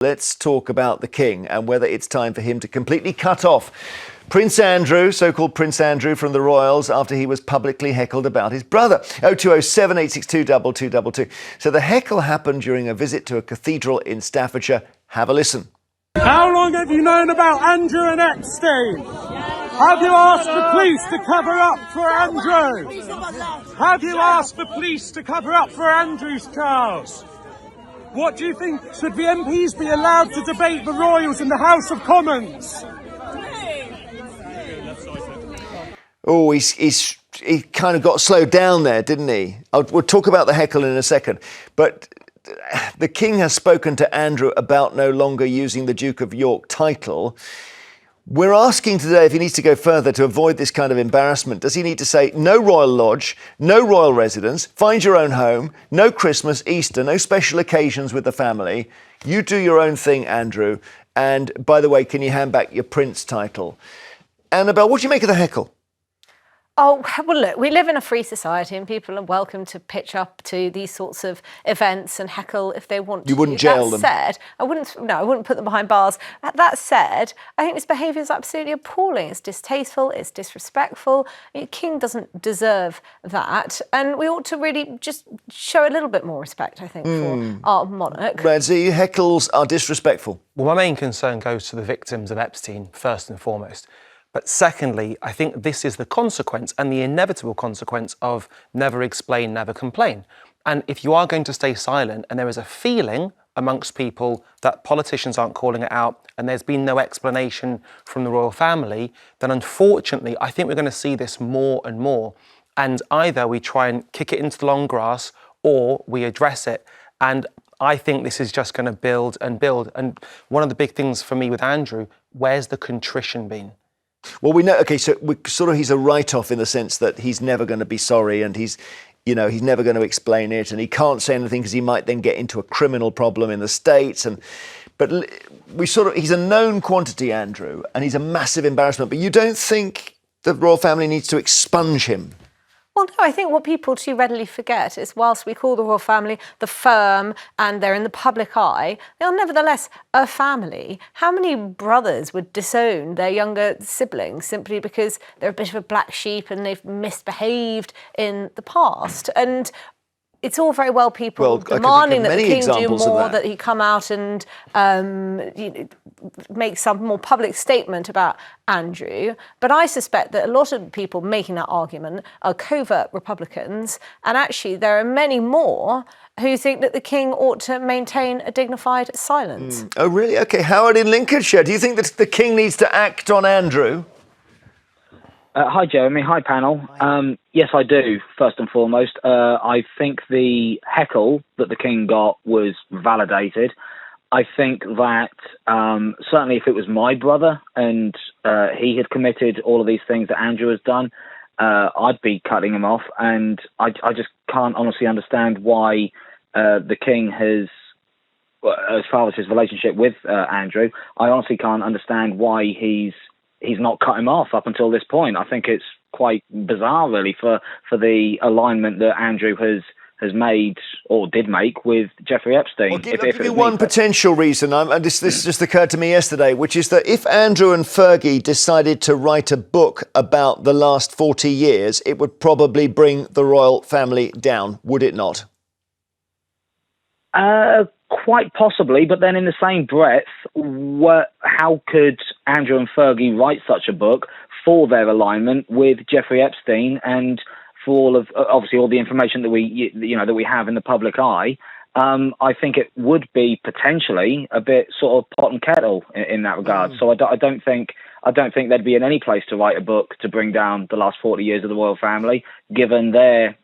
Let's talk about the King and whether it's time for him to completely cut off Prince Andrew, so-called Prince Andrew, from the royals after he was publicly heckled about his brother. 0207 862 2222. So the heckle happened during a visit to a cathedral in Staffordshire. Have a listen. How long have you known about Andrew and Epstein? Have you asked the police to cover up for Andrew? Have you asked the police to cover up for Andrew's trials? What do you think? Should the MPs be allowed to debate the royals in the House of Commons? Oh, he kind of got slowed down there, didn't he? We'll talk about the heckle in a second. But the King has spoken to Andrew about no longer using the Duke of York title. We're asking today if he needs to go further to avoid this kind of embarrassment. Does he need to say no royal lodge, no royal residence, find your own home, no Christmas, Easter, no special occasions with the family? You do your own thing, Andrew. And by the way, can you hand back your prince title? Annabel, what do you make of the heckle? Oh, well, look, we live in a free society and people are welcome to pitch up to these sorts of events and heckle if they want to. You wouldn't jail them? That said, I wouldn't put them behind bars. That said, I think this behaviour is absolutely appalling. It's distasteful, it's disrespectful. The King doesn't deserve that. And we ought to really just show a little bit more respect, I think, for our monarch. Radzi, heckles are disrespectful. Well, my main concern goes to the victims of Epstein, first and foremost. But secondly, I think this is the consequence and the inevitable consequence of never explain, never complain. And if you are going to stay silent and there is a feeling amongst people that politicians aren't calling it out and there's been no explanation from the royal family, then unfortunately, I think we're going to see this more and more. And either we try and kick it into the long grass or we address it. And I think this is just going to build and build. And one of the big things for me with Andrew, where's the contrition been? Well, we know, OK, so he's a write-off in the sense that he's never going to be sorry and he's never going to explain it and he can't say anything because he might then get into a criminal problem in the States. But he's a known quantity, Andrew, and he's a massive embarrassment. But you don't think the royal family needs to expunge him? Well, no, I think what people too readily forget is whilst we call the royal family the firm and they're in the public eye, they are nevertheless a family. How many brothers would disown their younger siblings simply because they're a bit of a black sheep and they've misbehaved in the past? And it's all very well people demanding that the King do more, that he come out and make some more public statement about Andrew. But I suspect that a lot of people making that argument are covert Republicans. And actually, there are many more who think that the King ought to maintain a dignified silence. Oh, really? OK, Howard in Lincolnshire, do you think that the King needs to act on Andrew? Hi, Jeremy. Hi, panel. Yes, I do, first and foremost. I think the heckle that the King got was validated. I think that certainly if it was my brother and he had committed all of these things that Andrew has done, I'd be cutting him off. And I just can't honestly understand why the King has, as far as his relationship with Andrew, I honestly can't understand why he's not cut him off up until this point. I think it's quite bizarre, really, for the alignment that Andrew has made or did make with Jeffrey Epstein. Well, give me one potential reason, and this just occurred to me yesterday, which is that if Andrew and Fergie decided to write a book about the last 40 years, it would probably bring the royal family down, would it not? Quite possibly, but then in the same breath, how could Andrew and Fergie write such a book for their alignment with Jeffrey Epstein and for all of obviously all the information that we have in the public eye? I think it would be potentially a bit sort of pot and kettle in that regard. So I don't think they'd be in any place to write a book to bring down the last 40 years of the royal family, given their,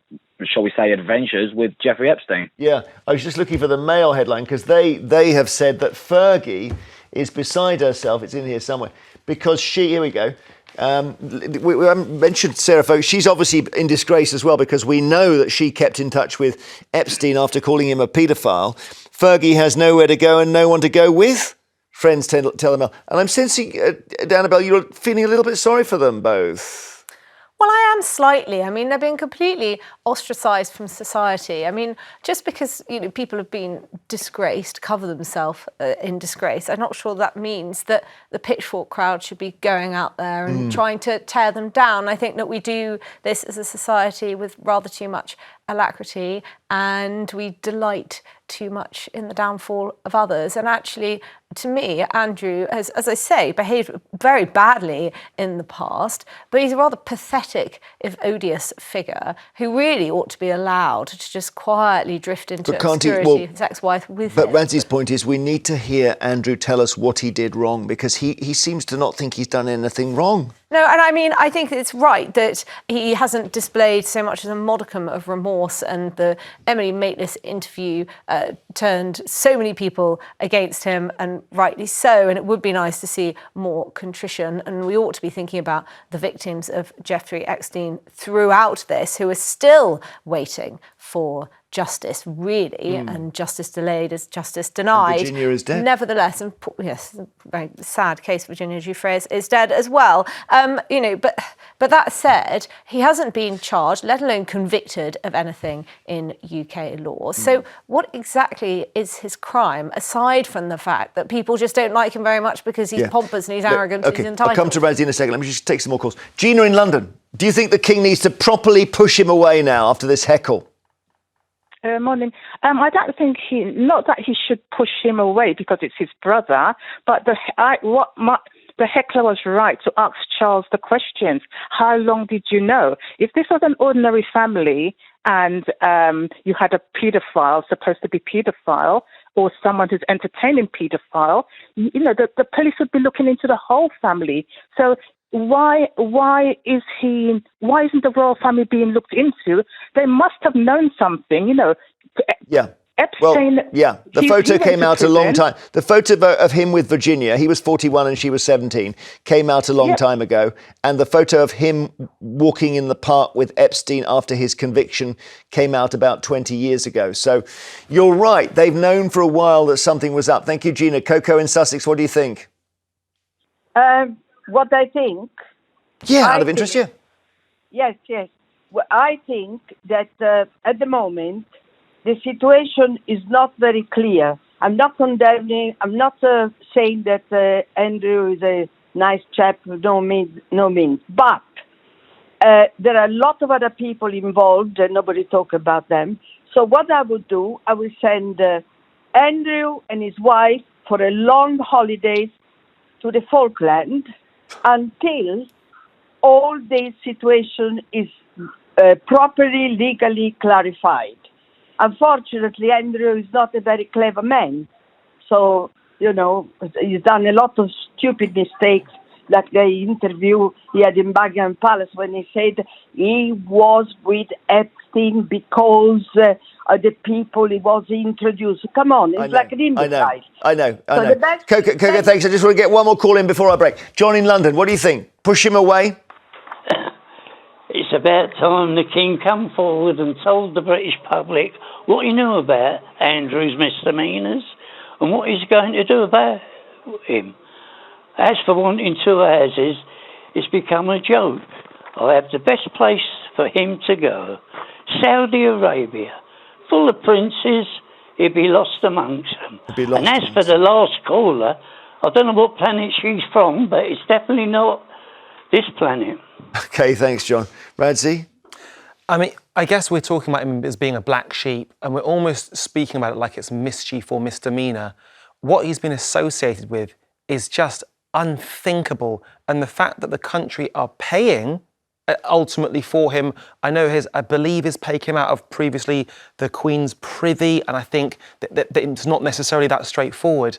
shall we say, adventures with Jeffrey Epstein. Yeah, I was just looking for the Mail headline because they have said that Fergie is beside herself. It's in here somewhere because here we go. We haven't mentioned Sarah Folks. She's obviously in disgrace as well because we know that she kept in touch with Epstein after calling him a paedophile. Fergie has nowhere to go and no one to go with. Friends tell them. And I'm sensing, Annabel, you're feeling a little bit sorry for them both. Well, I am slightly. I mean, they're being completely ostracised from society. I mean, just because people have been disgraced, cover themselves in disgrace, I'm not sure that means that the pitchfork crowd should be going out there and trying to tear them down. I think that we do this as a society with rather too much alacrity, and we delight too much in the downfall of others. And actually, to me, Andrew has, as I say, behaved very badly in the past, but he's a rather pathetic, if odious figure who really ought to be allowed to just quietly drift into obscurity with his ex-wife with him. But Radzi's point is we need to hear Andrew tell us what he did wrong, because he seems to not think he's done anything wrong. No, and I mean, I think it's right that he hasn't displayed so much as a modicum of remorse, and the Emily Maitlis interview turned so many people against him, and rightly so, and it would be nice to see more contrition, and we ought to be thinking about the victims of Jeffrey Epstein throughout this, who are still waiting for justice, really, and justice delayed is justice denied. And Virginia is dead. Nevertheless, and yes, a very sad case, Virginia Giuffre is dead as well. But that said, he hasn't been charged, let alone convicted of anything in UK law. So what exactly is his crime, aside from the fact that people just don't like him very much because he's pompous and he's arrogant and he's entitled? I'll come to Radzi in a second. Let me just take some more calls. Gina in London, do you think the King needs to properly push him away now after this heckle? Morning. I don't think not that he should push him away because it's his brother, but the heckler was right to ask Charles the questions. How long did you know? If this was an ordinary family and you had a paedophile, supposed to be paedophile, or someone who's entertaining paedophile, the police would be looking into the whole family. So why isn't the royal family being looked into? They must have known something, Yeah. Epstein. Well, yeah, the photo came out a long time. The photo of him with Virginia, he was 41 and she was 17, came out a long time ago. And the photo of him walking in the park with Epstein after his conviction came out about 20 years ago. So you're right. They've known for a while that something was up. Thank you, Gina. Coco in Sussex, what do you think? What I think... Yeah, out of interest, yeah. Yes. Well, I think that at the moment, the situation is not very clear. I'm not condemning, I'm not saying that Andrew is a nice chap, no means. But there are a lot of other people involved and nobody talk about them. So what I would do, I will send Andrew and his wife for a long holidays to the Falkland until all this situation is properly, legally clarified. Unfortunately, Andrew is not a very clever man. So, he's done a lot of stupid mistakes, like the interview he had in Buckingham Palace when he said he was with Epstein because the people he was introduced. Come on, it's like an imbecile. I know. Coco, thanks. I just want to get one more call in before I break. John in London, what do you think? Push him away? It's about time the King come forward and told the British public what he knew about Andrew's misdemeanours and what he's going to do about him. As for wanting two houses, it's become a joke. I have the best place for him to go. Saudi Arabia, full of princes, he'd be lost amongst them. And as for the last caller, I don't know what planet she's from, but it's definitely not this planet. OK, thanks, John. Radzi? I mean, I guess we're talking about him as being a black sheep, and we're almost speaking about it like it's mischief or misdemeanour. What he's been associated with is just unthinkable. And the fact that the country are paying ultimately for him, I believe his pay came out of previously the Queen's privy, and I think that it's not necessarily that straightforward.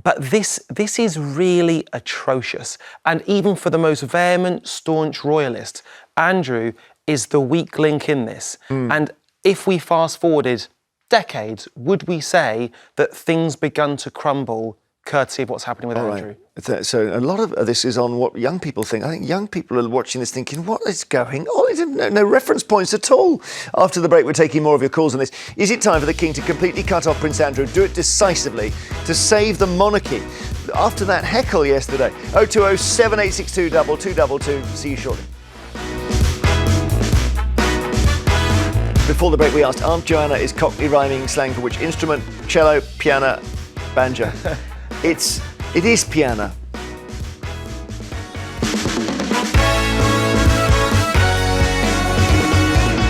But this is really atrocious. And even for the most vehement, staunch royalist, Andrew is the weak link in this. And if we fast forwarded decades, would we say that things begun to crumble courtesy of what's happening with Andrew? Right. So a lot of this is on what young people think. I think young people are watching this thinking, what is going on? No reference points at all. After the break, we're taking more of your calls on this. Is it time for the King to completely cut off Prince Andrew, do it decisively, to save the monarchy? After that heckle yesterday, 020 7862 2222. See you shortly. Before the break, we asked Aunt Joanna is Cockney rhyming slang for which instrument? Cello, piano, banjo. It is piano.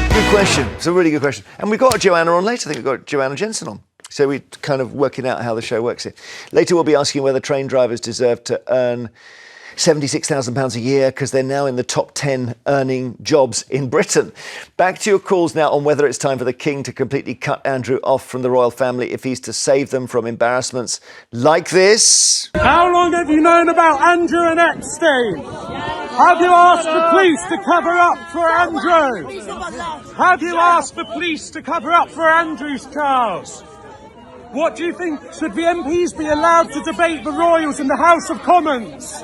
Good question. It's a really good question. And we've got Joanna on later. I think we've got Joanna Jensen on. So we're kind of working out how the show works here. Later, we'll be asking whether train drivers deserve to earn £76,000 a year because they're now in the top 10 earning jobs in Britain. Back to your calls now on whether it's time for the King to completely cut Andrew off from the royal family if he's to save them from embarrassments like this. How long have you known about Andrew and Epstein? Have you asked the police to cover up for Andrew? Have you asked the police to cover up for Andrew's Charles? What do you think? Should the MPs be allowed to debate the royals in the House of Commons?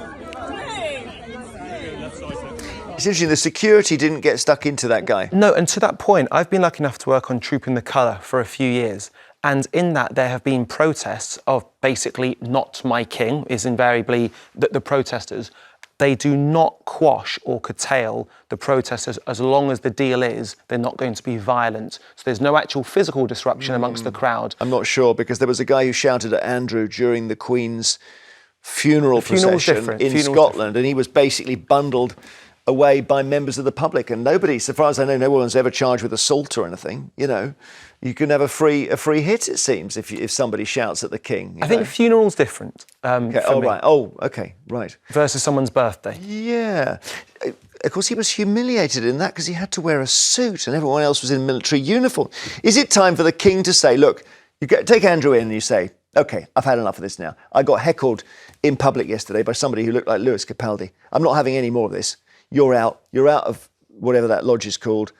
It's interesting, the security didn't get stuck into that guy. No, and to that point, I've been lucky enough to work on Trooping the Colour for a few years. And in that, there have been protests of basically not my king, is invariably the protesters. They do not quash or curtail the protesters as long as the deal is they're not going to be violent. So there's no actual physical disruption amongst the crowd. I'm not sure, because there was a guy who shouted at Andrew during the Queen's funeral procession in Scotland, and he was basically bundled away by members of the public, and nobody, so far as I know, no one's ever charged with assault or anything. You know, you can have a free hit, it seems, if somebody shouts at the king. I think funeral's different. Okay. Oh, right. Oh, okay. Right. Versus someone's birthday. Yeah. Of course, he was humiliated in that because he had to wear a suit and everyone else was in military uniform. Is it time for the king to say, look, take Andrew in and you say, OK, I've had enough of this now. I got heckled in public yesterday by somebody who looked like Lewis Capaldi. I'm not having any more of this. You're out. You're out of whatever that lodge is called.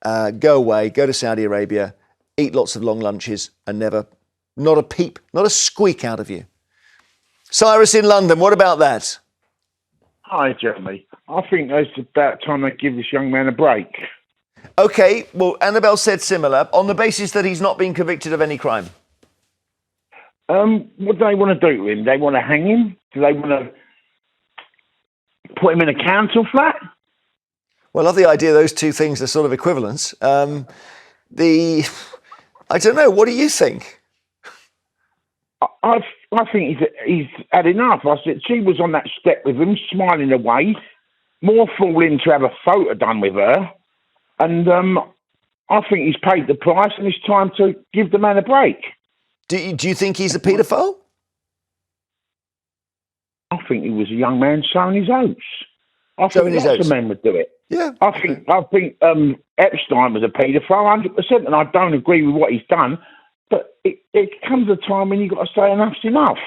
Go away. Go to Saudi Arabia. Eat lots of long lunches and never, not a peep, not a squeak out of you. Cyrus in London, what about that? Hi, Jeremy. I think it's about time they give this young man a break. OK, well, Annabel said similar, on the basis that he's not been convicted of any crime. What do they want to do to him? They want to hang him? Do they want to put him in a council flat? Well, I love the idea those two things are sort of equivalents. I don't know, what do you think? I think he's had enough. I said she was on that step with him, smiling away, more fooling to have a photo done with her. And I think he's paid the price and it's time to give the man a break. Do you think he's a paedophile? I think he was a young man sowing his oats. I think lots of men would do it. Yeah. I think Epstein was a paedophile, 100%, and I don't agree with what he's done. But it comes a time when you've got to say enough's enough.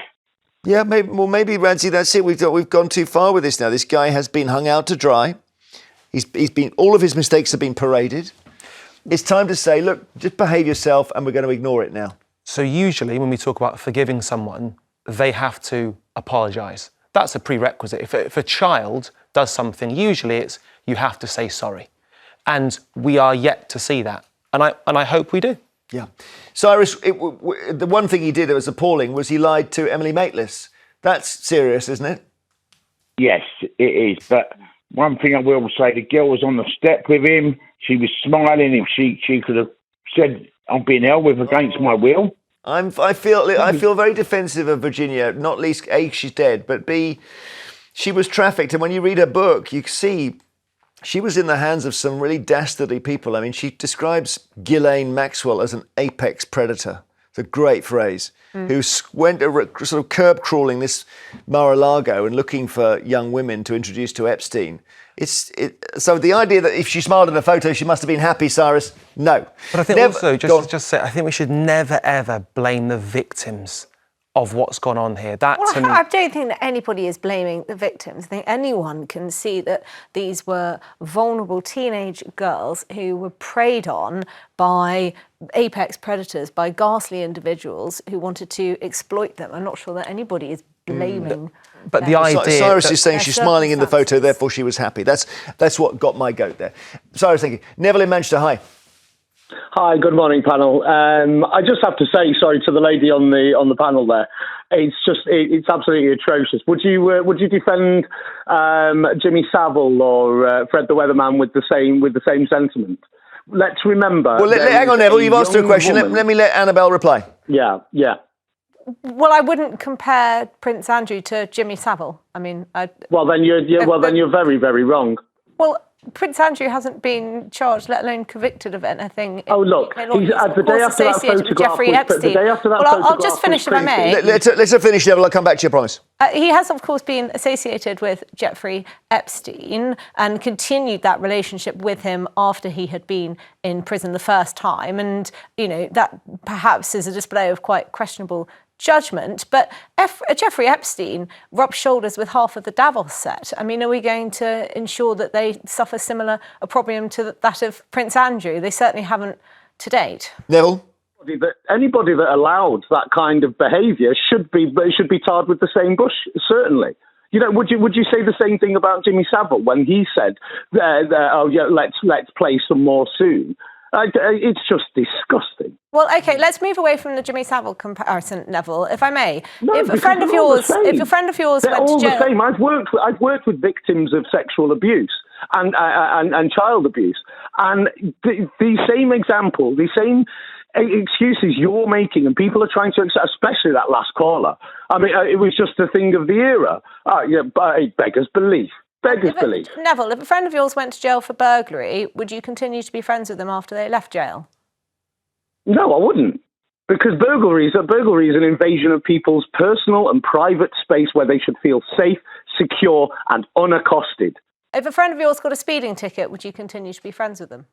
Yeah, maybe Radzi, that's it. We've gone too far with this now. This guy has been hung out to dry. He's been, all of his mistakes have been paraded. It's time to say, look, just behave yourself, and we're going to ignore it now. So usually when we talk about forgiving someone, they have to apologise. That's a prerequisite. If a child does something, usually it's you have to say sorry. And we are yet to see that. And I hope we do. Yeah. Cyrus, the one thing he did that was appalling was he lied to Emily Maitlis. That's serious, isn't it? Yes, it is. But one thing I will say, the girl was on the step with him. She was smiling. If she could have said, I'm being held with against my will. I feel very defensive of Virginia, not least A, she's dead, but B, she was trafficked. And when you read her book, you see she was in the hands of some really dastardly people. I mean, she describes Ghislaine Maxwell as an apex predator. It's a great phrase. Who went sort of curb crawling this Mar-a-Lago and looking for young women to introduce to Epstein. So the idea that if she smiled in the photo, she must have been happy, Cyrus, no. But I think just say, I think we should never, ever blame the victims of what's gone on here. I don't think that anybody is blaming the victims. I think anyone can see that these were vulnerable teenage girls who were preyed on by apex predators, by ghastly individuals who wanted to exploit them. I'm not sure that anybody is blaming. But the idea... Cyrus is saying she's smiling in the photo, therefore she was happy. That's what got my goat there. Cyrus, thank you. Neville in Manchester, hi. Hi, good morning, panel. I just have to say sorry to the lady on the panel there. It's absolutely atrocious. Would you defend Jimmy Savile or Fred the Weatherman with the same sentiment? let's remember. Well, hang on, Neville. You've asked her a question. Let me let Annabel reply. Yeah. Well, I wouldn't compare Prince Andrew to Jimmy Savile. I mean, then you're very, very wrong. Well, Prince Andrew hasn't been charged, let alone convicted of anything. Oh, look, he's the day after that photograph I'll just finish if I may. Let's finish, Neville. I'll come back to you, I promise. He has, of course, been associated with Jeffrey Epstein and continued that relationship with him after he had been in prison the first time. And, that perhaps is a display of quite questionable judgment. But Jeffrey Epstein rubbed shoulders with half of the Davos set. I mean, are we going to ensure that they suffer similar opprobrium to that of Prince Andrew? They certainly haven't to date. Neville? Anybody that allowed that kind of behaviour should be tarred with the same brush, certainly. Would you say the same thing about Jimmy Savile when he said, let's play some more soon? It's just disgusting. Well, okay, let's move away from the Jimmy Savile comparison, Neville, if I may. No, if a friend of yours went to jail, they're all the same. I've worked with victims of sexual abuse and child abuse, and the same example, the same excuses you're making, and people are trying to accept, especially that last caller. I mean, it was just a thing of the era. But it beggars belief. Neville, if a friend of yours went to jail for burglary, would you continue to be friends with them after they left jail? No, I wouldn't. Because burglary is an invasion of people's personal and private space where they should feel safe, secure, and unaccosted. If a friend of yours got a speeding ticket, would you continue to be friends with them?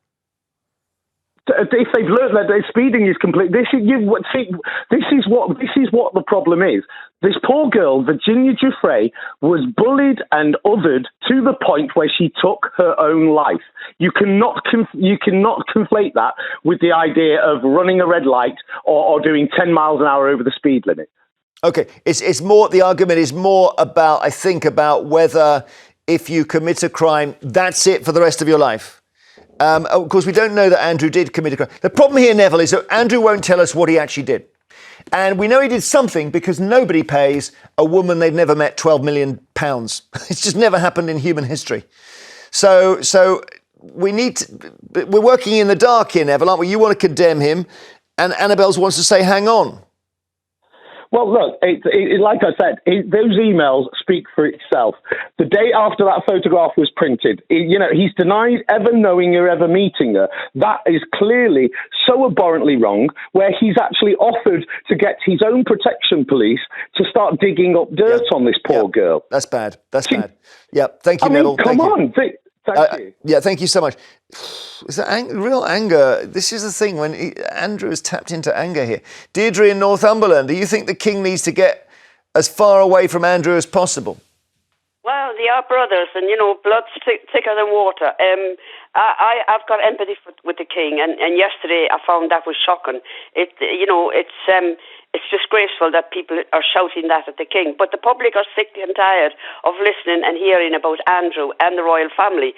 If they've learned that speeding is complete, this is what the problem is. This poor girl, Virginia Giuffre, was bullied and othered to the point where she took her own life. You cannot conflate that with the idea of running a red light or doing 10 miles an hour over the speed limit. Okay, it's more. The argument is more about, I think, about whether if you commit a crime, that's it for the rest of your life. Of course, we don't know that Andrew did commit a crime. The problem here, Neville, is that Andrew won't tell us what he actually did. And we know he did something because nobody pays a woman they've never met £12 million. It's just never happened in human history. So we're working in the dark here, Neville, aren't we? You want to condemn him, and Annabel wants to say, hang on. Well, look, like I said, those emails speak for itself. The day after that photograph was printed, he's denied ever knowing or ever meeting her. That is clearly so abhorrently wrong, where he's actually offered to get his own protection police to start digging up dirt on this poor girl. That's bad. Bad. Yeah, thank you, Neville. Come on. Thank you. Yeah, thank you so much. Is that real anger? This is the thing when Andrew has tapped into anger here. Deirdre in Northumberland, do you think the king needs to get as far away from Andrew as possible? Well, they are brothers, and blood's thicker than water. I've got empathy with the king, and yesterday I found that was shocking. It's disgraceful that people are shouting that at the king. But the public are sick and tired of listening and hearing about Andrew and the royal family.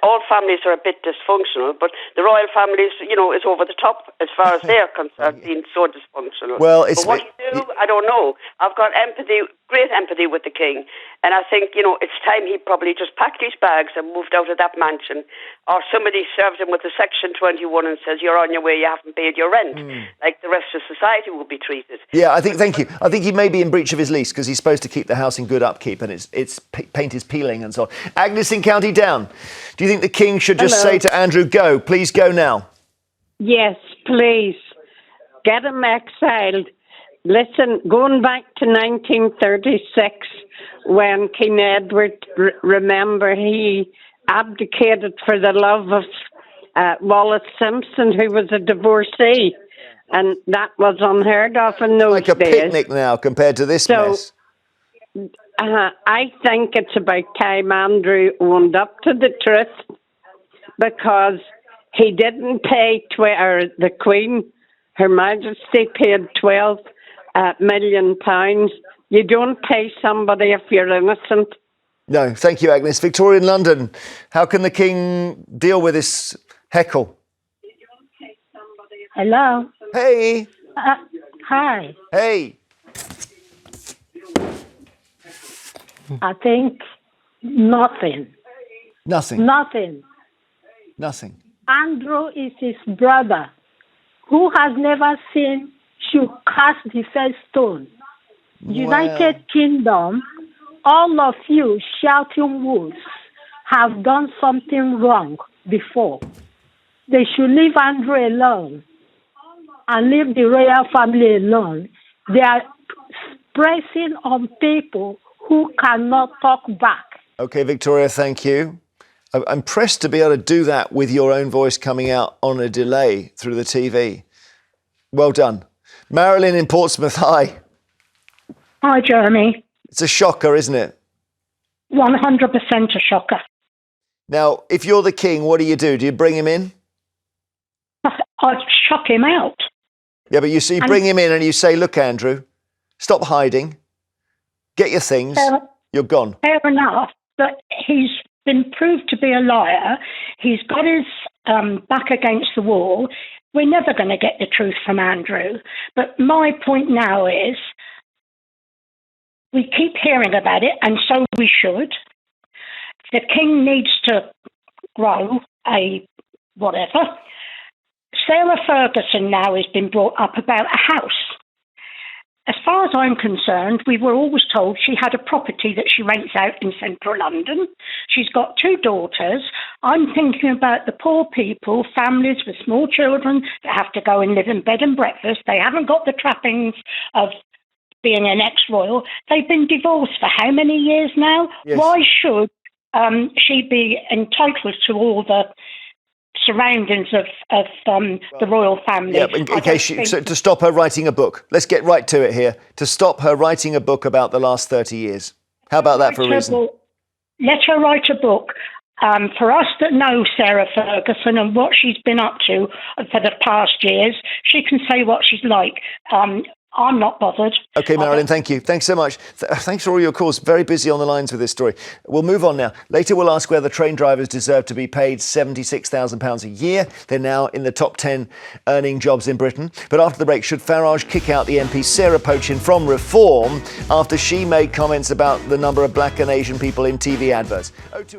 All families are a bit dysfunctional, but the royal family is over the top as far as they're concerned, being so dysfunctional. Well, but what you do, I don't know. I've got great empathy with the king, and I think, it's time he probably just packed his bags and moved out of that mansion, or somebody served him with a Section 21 and says, you're on your way, you haven't paid your rent, like the rest of society will be treated. Yeah, thank you. I think he may be in breach of his lease because he's supposed to keep the house in good upkeep and its paint is peeling and so on. Agnes in County Down, do you think the king should just say to Andrew, go, please go now? Yes, please. Get him exiled. Listen, going back to 1936 when King Edward, remember, he abdicated for the love of Wallace Simpson, who was a divorcee. And that was unheard of in those days. Like a picnic now compared to this mess. I think it's about time Andrew owned up to the truth, because he didn't pay, the Queen, Her Majesty, paid £12 million. You don't pay somebody if you're innocent. No, thank you, Agnes. Victoria in London, how can the king deal with this heckle? Hello. Hey. Hi. Hey. I think nothing. Nothing. Nothing. Nothing. Andrew is his brother, who has never seen should cast the first stone. United Kingdom, all of you shouting wolves have done something wrong before. They should leave Andrew alone and leave the royal family alone. They are pressing on people who cannot talk back. Okay, Victoria, thank you. I'm pressed to be able to do that with your own voice coming out on a delay through the TV. Well done. Marilyn in Portsmouth, hi. Hi, Jeremy. It's a shocker, isn't it? 100% a shocker. Now, if you're the king, what do? Do you bring him in? I'd shock him out. Yeah, but you see, bring him in and you say, look, Andrew, stop hiding. Get your things. You're gone. Fair enough, but he's been proved to be a liar. He's got his back against the wall. We're never going to get the truth from Andrew. But my point now is we keep hearing about it, and so we should. The king needs to grow a whatever. Sarah Ferguson now has been brought up about a house. As far as I'm concerned, we were always told she had a property that she rents out in central London. She's got 2 daughters. I'm thinking about the poor people, families with small children that have to go and live in bed and breakfast. They haven't got the trappings of being an ex-royal. They've been divorced for how many years now? Yes. Why should she be entitled to all the surroundings of the royal family? Yeah, in case to stop her writing a book. Let's get right to it here. To stop her writing a book about the last 30 years. How about that for a reason? Let her write a book. For us that know Sarah Ferguson and what she's been up to for the past years, she can say what she's like. I'm not bothered. OK, Marilyn, thank you. Thanks so much. Thanks for all your calls. Very busy on the lines with this story. We'll move on now. Later, we'll ask whether train drivers deserve to be paid £76,000 a year. They're now in the top 10 earning jobs in Britain. But after the break, should Farage kick out the MP Sarah Pochin from Reform after she made comments about the number of black and Asian people in TV adverts? 020